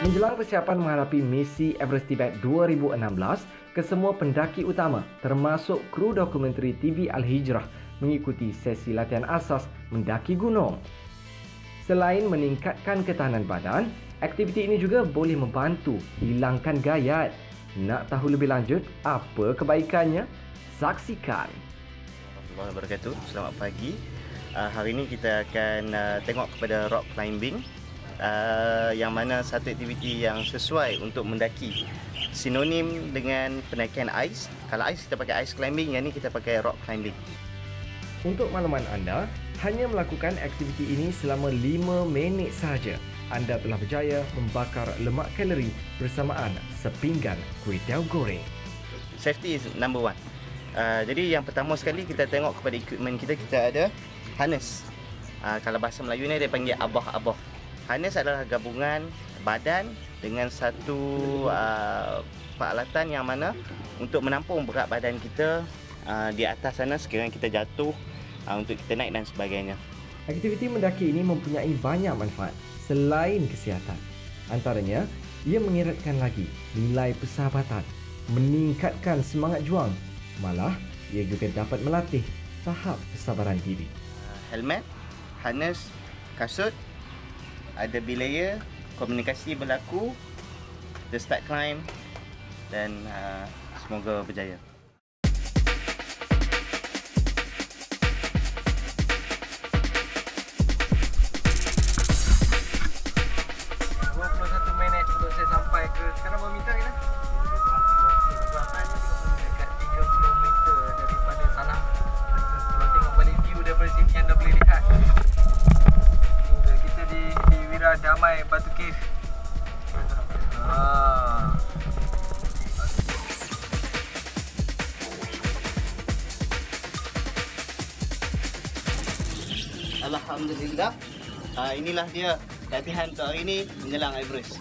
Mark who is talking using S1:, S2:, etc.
S1: Menjelang persiapan menghadapi misi Everest Tibet 2016, kesemua pendaki utama termasuk kru dokumentari TV Al-Hijrah mengikuti sesi latihan asas mendaki gunung. Selain meningkatkan ketahanan badan, aktiviti ini juga boleh membantu hilangkan gayat. Nak tahu lebih lanjut apa kebaikannya? Saksikan.
S2: Warahmatullahi wabarakatuh. Selamat pagi. Hari ini kita akan tengok kepada rock climbing, yang mana satu aktiviti yang sesuai untuk mendaki. Sinonim dengan pendakian ais. Kalau ais kita pakai ice climbing, yang ni kita pakai rock climbing.
S1: Untuk makluman anda, hanya melakukan aktiviti ini selama 5 minit sahaja, anda telah berjaya membakar lemak kalori bersamaan sepinggan kuih tiaw goreng.
S2: Safety is number one. Jadi yang pertama sekali kita tengok kepada equipment kita. Kita ada harness. Kalau bahasa Melayu ni dia panggil abah-abah. Harness adalah gabungan badan dengan satu peralatan yang mana untuk menampung berat badan kita di atas sana sekiranya kita jatuh, untuk kita naik dan sebagainya.
S1: Aktiviti mendaki ini mempunyai banyak manfaat selain kesihatan. Antaranya, ia mengeratkan lagi nilai persahabatan, meningkatkan semangat juang. Malah, ia juga dapat melatih tahap kesabaran diri.
S2: Helmet, harness, kasut, ada belaya, komunikasi berlaku, kita start climb dan semoga berjaya.
S3: Sekarang berapa meter kita? Dekat 30 meter daripada tanah. Kalau tengok balik view daripada sini anda boleh lihat. Kita di Wira Damai Batu Cave.
S2: Alhamdulillah. Inilah dia latihan untuk hari ini menjelang Everest.